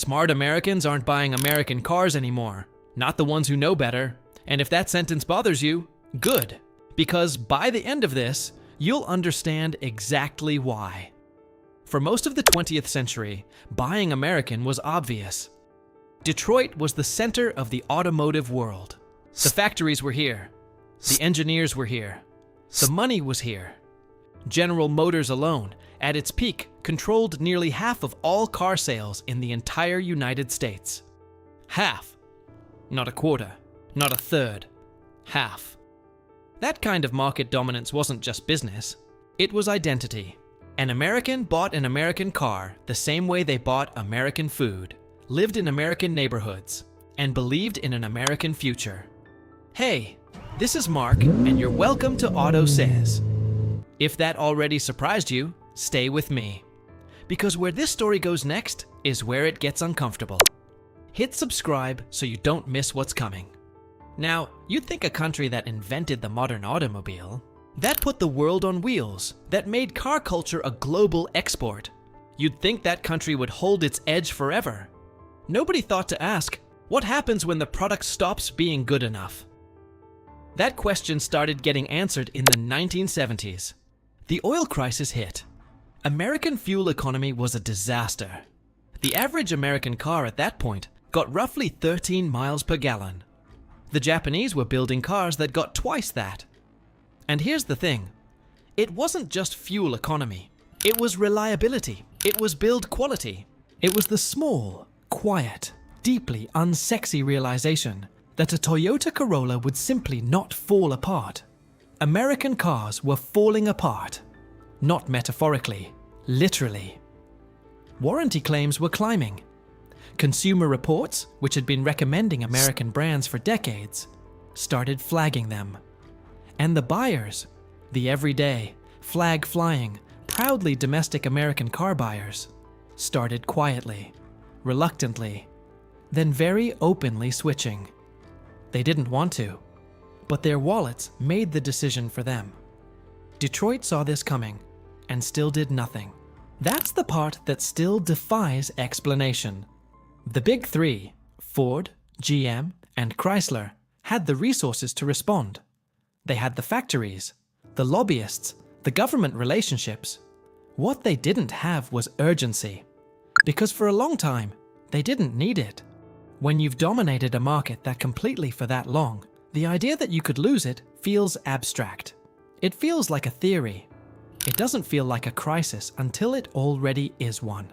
Smart Americans aren't buying American cars anymore, not the ones who know better. And if that sentence bothers you, good, because by the end of this, you'll understand exactly why. For most of the 20th century, buying American was obvious. Detroit was the center of the automotive world. The factories were here. The engineers were here. The money was here. General Motors alone, at its peak, controlled nearly half of all car sales in the entire United States. Half. Not a quarter. Not a third. Half. That kind of market dominance wasn't just business. It was identity. An American bought an American car the same way they bought American food, lived in American neighborhoods, and believed in an American future. Hey, this is Mark, and you're welcome to AUTOSAYS. If that already surprised you, stay with me. Because where this story goes next is where it gets uncomfortable. Hit subscribe so you don't miss what's coming. Now, you'd think a country that invented the modern automobile, that put the world on wheels, that made car culture a global export, you'd think that country would hold its edge forever. Nobody thought to ask, what happens when the product stops being good enough? That question started getting answered in the 1970s. The oil crisis hit. American fuel economy was a disaster. The average American car at that point got roughly 13 miles per gallon. The Japanese were building cars that got twice that. And here's the thing. It wasn't just fuel economy. It was reliability. It was build quality. It was the small, quiet, deeply unsexy realization that a Toyota Corolla would simply not fall apart. American cars were falling apart. Not metaphorically, literally. Warranty claims were climbing. Consumer Reports, which had been recommending American brands for decades, started flagging them. And the buyers, the everyday, flag-flying, proudly domestic American car buyers, started quietly, reluctantly, then very openly switching. They didn't want to, but their wallets made the decision for them. Detroit saw this coming and still did nothing. That's the part that still defies explanation. The big three, Ford, GM, and Chrysler, had the resources to respond. They had the factories, the lobbyists, the government relationships. What they didn't have was urgency, because for a long time, they didn't need it. When you've dominated a market that completely for that long, the idea that you could lose it feels abstract. It feels like a theory. It doesn't feel like a crisis until it already is one.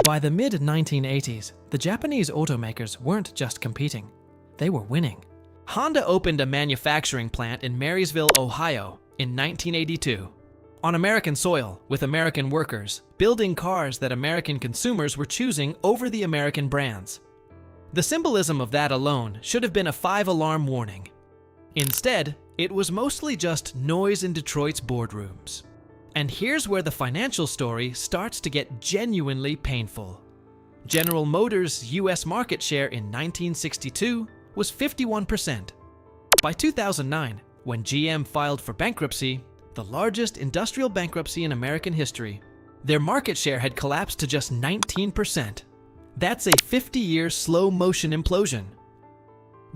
By the mid-1980s, the Japanese automakers weren't just competing, they were winning. Honda opened a manufacturing plant in Marysville, Ohio in 1982. On American soil, with American workers, building cars that American consumers were choosing over the American brands. The symbolism of that alone should have been a 5-alarm warning. Instead, it was mostly just noise in Detroit's boardrooms. And here's where the financial story starts to get genuinely painful. General Motors' US market share in 1962 was 51%. By 2009, when GM filed for bankruptcy, the largest industrial bankruptcy in American history, their market share had collapsed to just 19%. That's a 50-year slow-motion implosion.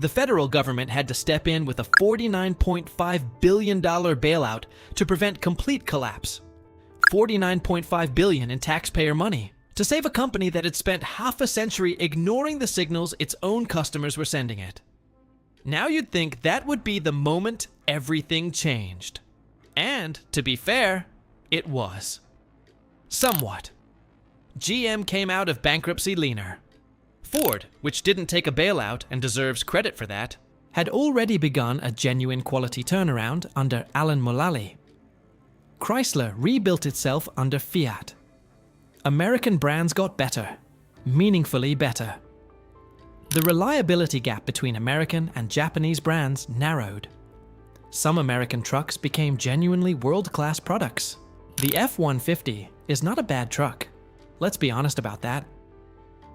The federal government had to step in with a $49.5 billion bailout to prevent complete collapse. $49.5 billion in taxpayer money to save a company that had spent half a century ignoring the signals its own customers were sending it. Now you'd think that would be the moment everything changed. And, to be fair, it was. Somewhat. GM came out of bankruptcy leaner. Ford, which didn't take a bailout and deserves credit for that, had already begun a genuine quality turnaround under Alan Mulally. Chrysler rebuilt itself under Fiat. American brands got better, meaningfully better. The reliability gap between American and Japanese brands narrowed. Some American trucks became genuinely world-class products. The F-150 is not a bad truck. Let's be honest about that.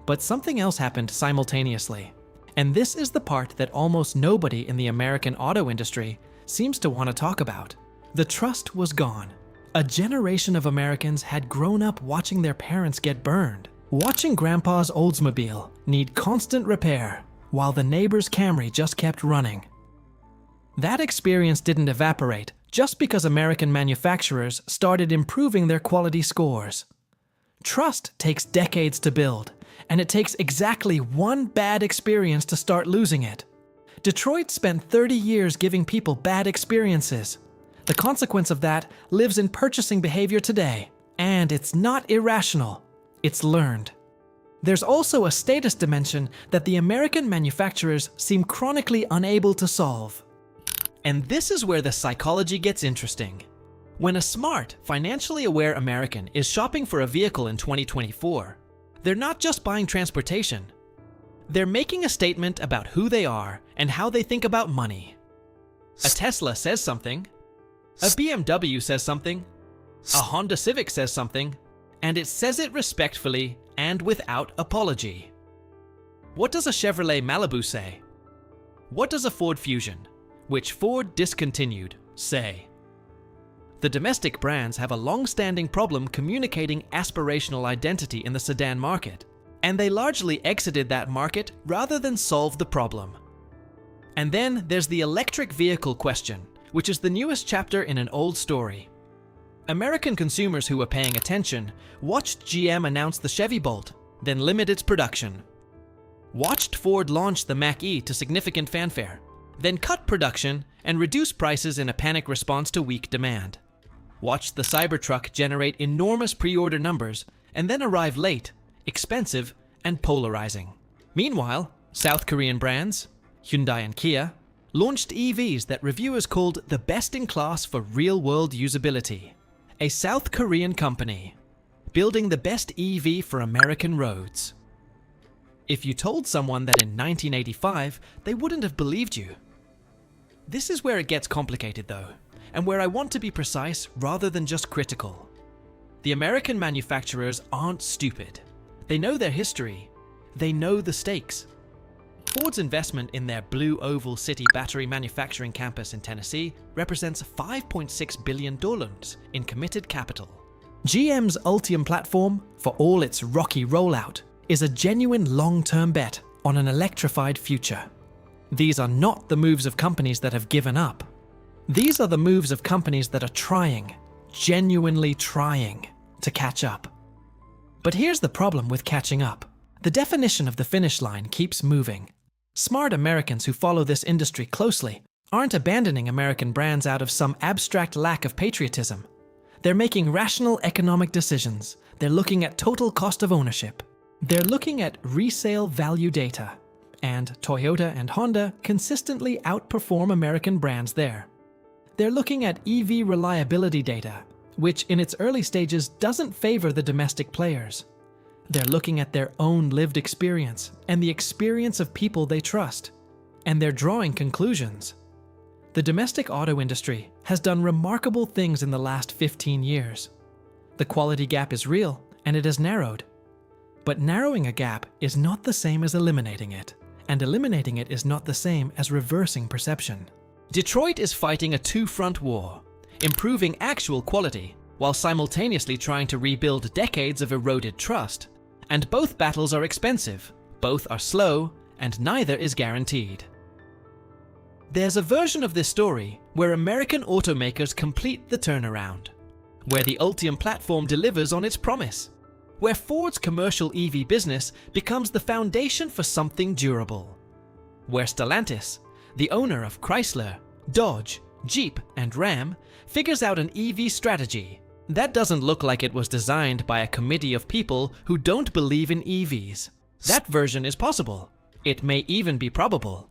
But something else happened simultaneously, and this is the part that almost nobody in the American auto industry seems to want to talk about. The trust was gone. A generation of Americans had grown up watching their parents get burned, watching Grandpa's Oldsmobile need constant repair, while the neighbor's Camry just kept running. That experience didn't evaporate just because American manufacturers started improving their quality scores. Trust takes decades to build, and it takes exactly one bad experience to start losing it. Detroit spent 30 years giving people bad experiences. The consequence of that lives in purchasing behavior today, and it's not irrational, it's learned. There's also a status dimension that the American manufacturers seem chronically unable to solve. And this is where the psychology gets interesting. When a smart, financially aware American is shopping for a vehicle in 2024, they're not just buying transportation. They're making a statement about who they are and how they think about money. A Tesla says something, a BMW says something, a Honda Civic says something, and it says it respectfully and without apology. What does a Chevrolet Malibu say? What does a Ford Fusion, which Ford discontinued, say? The domestic brands have a long-standing problem communicating aspirational identity in the sedan market, and they largely exited that market rather than solve the problem. And then there's the electric vehicle question, which is the newest chapter in an old story. American consumers who were paying attention watched GM announce the Chevy Bolt, then limit its production. Watched Ford launch the Mach-E to significant fanfare, then cut production and reduce prices in a panic response to weak demand. Watched the Cybertruck generate enormous pre-order numbers and then arrive late, expensive, and polarizing. Meanwhile, South Korean brands, Hyundai and Kia, launched EVs that reviewers called the best in class for real-world usability. A South Korean company, building the best EV for American roads. If you told someone that in 1985, they wouldn't have believed you. This is where it gets complicated though, and where I want to be precise rather than just critical. The American manufacturers aren't stupid. They know their history. They know the stakes. Ford's investment in their Blue Oval City battery manufacturing campus in Tennessee represents $5.6 billion in committed capital. GM's Ultium platform, for all its rocky rollout, is a genuine long-term bet on an electrified future. These are not the moves of companies that have given up. These are the moves of companies that are trying, genuinely trying, to catch up. But here's the problem with catching up. The definition of the finish line keeps moving. Smart Americans who follow this industry closely aren't abandoning American brands out of some abstract lack of patriotism. They're making rational economic decisions. They're looking at total cost of ownership. They're looking at resale value data. And Toyota and Honda consistently outperform American brands there. They're looking at EV reliability data, which in its early stages doesn't favor the domestic players. They're looking at their own lived experience and the experience of people they trust, and they're drawing conclusions. The domestic auto industry has done remarkable things in the last 15 years. The quality gap is real, and it has narrowed. But narrowing a gap is not the same as eliminating it, and eliminating it is not the same as reversing perception. Detroit is fighting a two-front war, improving actual quality while simultaneously trying to rebuild decades of eroded trust. And both battles are expensive, both are slow, and neither is guaranteed. There's a version of this story where American automakers complete the turnaround, where the Ultium platform delivers on its promise, where Ford's commercial EV business becomes the foundation for something durable, where Stellantis, the owner of Chrysler, Dodge, Jeep, and Ram, figures out an EV strategy that doesn't look like it was designed by a committee of people who don't believe in EVs. That version is possible. It may even be probable.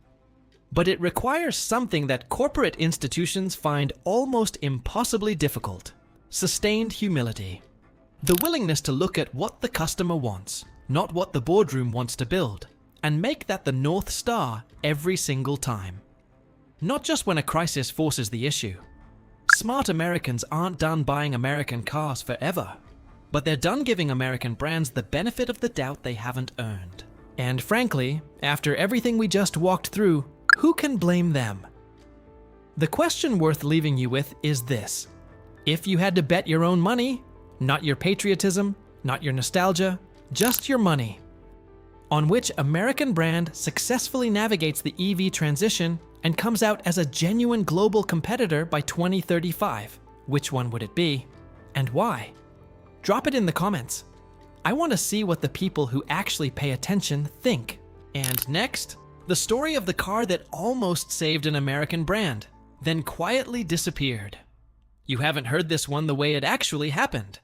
But it requires something that corporate institutions find almost impossibly difficult: sustained humility. The willingness to look at what the customer wants, not what the boardroom wants to build, and make that the North Star every single time. Not just when a crisis forces the issue. Smart Americans aren't done buying American cars forever, but they're done giving American brands the benefit of the doubt they haven't earned. And frankly, after everything we just walked through, who can blame them? The question worth leaving you with is this: If you had to bet your own money, not your patriotism, not your nostalgia, just your money, on which American brand successfully navigates the EV transition and comes out as a genuine global competitor by 2035, which one would it be, and why? Drop it in the comments. I want to see what the people who actually pay attention think. And next, the story of the car that almost saved an American brand, then quietly disappeared. You haven't heard this one the way it actually happened.